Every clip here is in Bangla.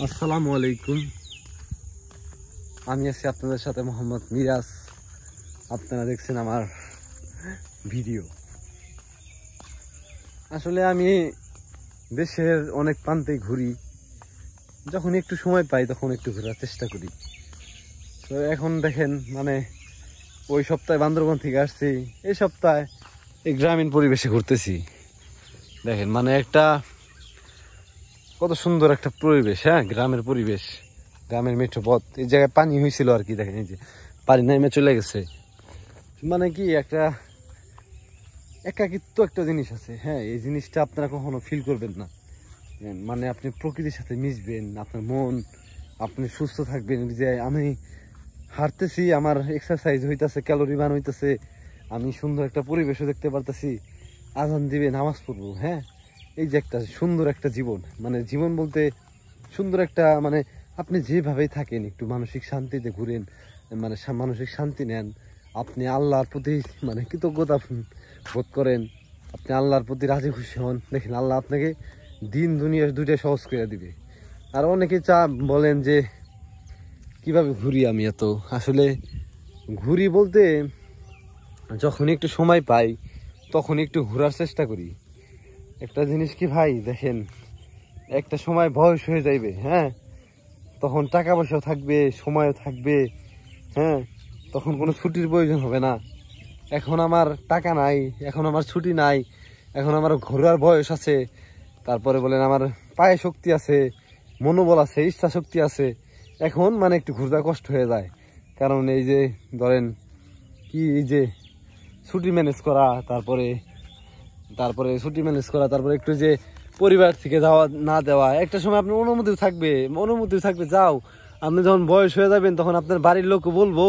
আসসালামু আলাইকুম। আমি আছি আপনাদের সাথে মোহাম্মদ মিরাজ। আপনারা দেখছেন আমার ভিডিও। আসলে আমি দেশের অনেক প্রান্তে ঘুরি, যখন একটু সময় পাই তখন একটু ঘোরার চেষ্টা করি। তো এখন দেখেন, ওই সপ্তাহে বান্দরবান থেকে আসছি, এই সপ্তাহে এই গ্রামীণ পরিবেশে ঘুরতেছি। দেখেন একটা কত সুন্দর একটা পরিবেশ। হ্যাঁ, গ্রামের পরিবেশ, গ্রামের মেঠো পথ। এই জায়গায় পানি হয়েছিল আর কি, দেখেন এই যে পানি নেমে চলে গেছে। কি একটা একাকিত্ব একটা জিনিস আছে। হ্যাঁ, এই জিনিসটা আপনারা কখনো ফিল করবেন না। আপনি প্রকৃতির সাথে মিশবেন, আপনার মন, আপনি সুস্থ থাকবেন। যে আমি হাঁটতেছি, আমার এক্সারসাইজ হইতেছে, ক্যালোরি বার্ন হইতেছে, আমি সুন্দর একটা পরিবেশও দেখতে পারতেছি, আজান দিবে, নামাজ পড়বো। হ্যাঁ, এই যে একটা সুন্দর একটা জীবন, জীবন বলতে সুন্দর একটা আপনি যেভাবেই থাকেন, একটু মানসিক শান্তিতে ঘুরেন, মানসিক শান্তি নেন, আপনি আল্লাহর প্রতি কৃতজ্ঞতা বোধ করেন, আপনি আল্লাহর প্রতি রাজি খুশি হন। দেখেন, আল্লাহ আপনাকে দিন দুনিয়া দুইটা সহজ করে দিবে। আর অনেকে বলেন যে কিভাবে ঘুরি আমি এত। আসলে ঘুরি বলতে যখন একটু সময় পাই তখন একটু ঘোরার চেষ্টা করি। একটা জিনিস কি ভাই, দেখেন, একটা সময় বয়স হয়ে যাইবে। হ্যাঁ, তখন টাকা পয়সাও থাকবে, সময়ও থাকবে। হ্যাঁ, তখন কোনো ছুটির প্রয়োজন হবে না। এখন আমার টাকা নাই, এখন আমার ছুটি নাই, এখন আমার ঘোরার বয়স আছে, তারপরে বলেন আমার পায়ে শক্তি আছে, মনোবল আছে, ইচ্ছা শক্তি আছে। এখন একটু ঘুরতে কষ্ট হয়ে যায়, কারণ এই যে ধরেন কি, এই যে ছুটি ম্যানেজ করা, তারপরে ছুটি ম্যানেজ করা, তারপরে একটু যে পরিবার থেকে যাওয়া না দেওয়া। একটা সময় আপনার অনুমতি থাকবে যাও। আপনি যখন বয়স হয়ে যাবেন তখন আপনার বাড়ির লোক বলবো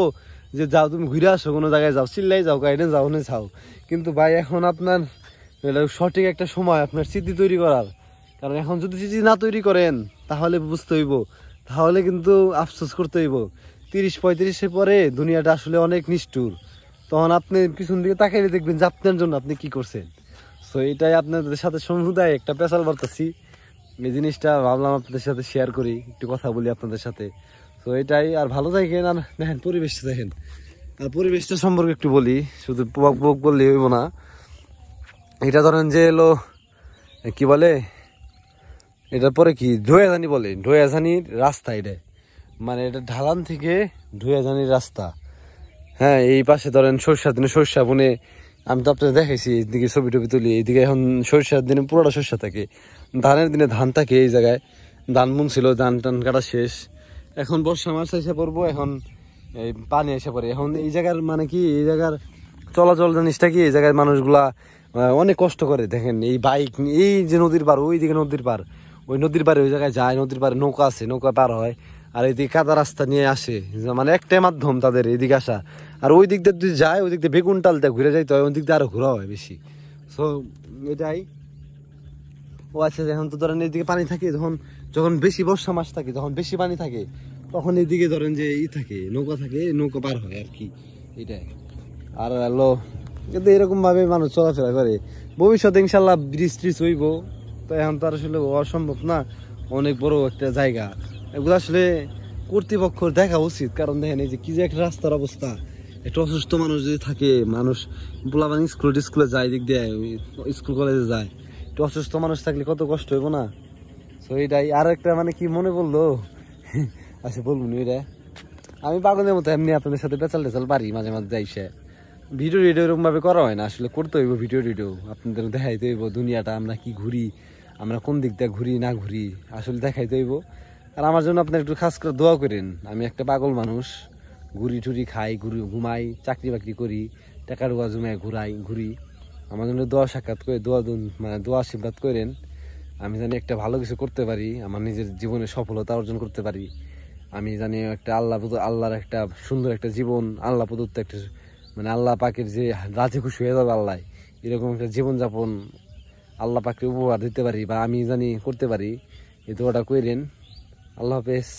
যে যাও, তুমি ঘুরে আসো, কোনো জায়গায় যাও, চিল্লাই যাও, গাইডেন্স যাও, ওনে যাও। কিন্তু ভাই, এখন আপনার সঠিক একটা সময় আপনার স্মৃতি তৈরি করার। কারণ এখন যদি স্মৃতি না তৈরি করেন তাহলে বুঝতে হইব, তাহলে কিন্তু আফসোস করতে হইব। 30-35 পরে দুনিয়াটা আসলে অনেক নিষ্ঠুর। তখন আপনি পিছন দিকে তাকাইলে দেখবেন যে আপনার জন্য আপনি কি করছেন। তো এটাই আপনাদের সাথে সমুদায় একটা পেশাল বার্তাছি। এই জিনিসটা ভাবলাম আপনাদের সাথে শেয়ার করি, একটু কথা বলি আপনাদের সাথে। তো এটাই। আর ভালো থাকেন। আর দেখেন পরিবেশটা, দেখেন, আর পরিবেশটা সম্পর্কে একটু বলি, শুধু পোক বললে হইব না। এটা ধরেন যে এলো কি বলে, এটার পরে কি ঢোয়াজানি বলে, ঢোয়াজানির রাস্তা। এটা এটা ঢালান থেকে ঢোয়াজানির রাস্তা। হ্যাঁ, এই পাশে ধরেন সরষার দিনে সরষা বুনে, আমি তো আপনাদের দেখাইছি, এইদিকে ছবি টবি তুলি। এইদিকে এখন সরষার দিনে পুরোটা সরষা থাকে, ধানের দিনে ধান থাকে। এই জায়গায় ধান বুনছিল, ধান টান কাটা শেষ, এখন বর্ষা মাস এসে পড়বো, এখন এই পানি এসে পড়ে। এখন এই জায়গার কি, এই জায়গার চলাচল জিনিসটা কি, এই জায়গায় মানুষগুলা অনেক কষ্ট করে। দেখেন এই বাইক, এই যে নদীর পার, ওই দিকে নদীর পার, ওই নদীর পারে ওই জায়গায় যায়, নদীর পারে নৌকা আছে, নৌকা পার হয়। আর এইদিকে কাদা রাস্তা নিয়ে আসে, একটাই মাধ্যম তাদের এদিকে আসা। আর ওই দিক দিয়ে যদি যায়, ওই দিক দিয়ে বেগুন টালতে ঘুরে যাইতে হয়, ওই দিক দিয়ে আরো ঘোরা হয় বেশি। সো এটাই। ও আচ্ছা, এখন তো ধরেন এইদিকে পানি থাকে, যখন বেশি বর্ষা মাস থাকে, যখন বেশি পানি থাকে, তখন এইদিকে ধরেন যে থাকে, নৌকা থাকে, নৌকা পার হয় আর কি। এটাই। আর হলো, কিন্তু এরকম ভাবে মানুষ চলাফেরা করে। ভবিষ্যতে ইনশাল্লাহ ব্রিজ ট্রিজ হইব, তো এখন তো আর আসলে অসম্ভব না। অনেক বড় একটা জায়গা, এগুলো আসলে কর্তৃপক্ষ দেখা উচিত। কারণ দেখেন এই যে কি যে একটা রাস্তার অবস্থা, একটা অসুস্থ মানুষ যদি থাকে, মানুষ পোলাপান স্কুলে যায়, দিক দিয়ে স্কুল কলেজে যায়, একটু অসুস্থ মানুষ থাকলে কত কষ্ট হইব না। তো এটাই। আর একটা কি মনে পড়লো, আচ্ছা বলবো না, এটা আমি পাগলের মতো এমনি আপনাদের সাথে পেঁচাল টেচাল পারি মাঝে মাঝে যাইছে। ভিডিও এরকম ভাবে করা হয় না, আসলে করতে হইব ভিডিও আপনাদের দেখাইতে হইব দুনিয়াটা, আমরা কি ঘুরি, আমরা কোন দিক দিয়ে ঘুরি না ঘুরি, আসলে দেখাইতে হইব। আর আমার জন্য আপনার একটু খাস করে দোয়া করেন। আমি একটা পাগল মানুষ, ঘুরি টুরি খাই, ঘুমাই, চাকরি বাকরি করি, টাকা টুকা জমায় ঘুরি। আমার জন্য দোয়া সাক্ষাৎ করে, দোয়া আশীর্বাদ করেন। আমি জানি একটা ভালো কিছু করতে পারি, আমার নিজের জীবনে সফলতা অর্জন করতে পারি। আমি জানি একটা আল্লাহর একটা সুন্দর একটা জীবন, আল্লাহ প্রদত্ত একটা আল্লাহ পাকের যে রাজি খুশি হয়ে যাবে আল্লাহ, এরকম একটা জীবনযাপন আল্লাহ পাকে উপহার দিতে পারি, বা আমি জানি করতে পারি। এই দোয়াটা কইরেন। আল্লাহ হাফেজ।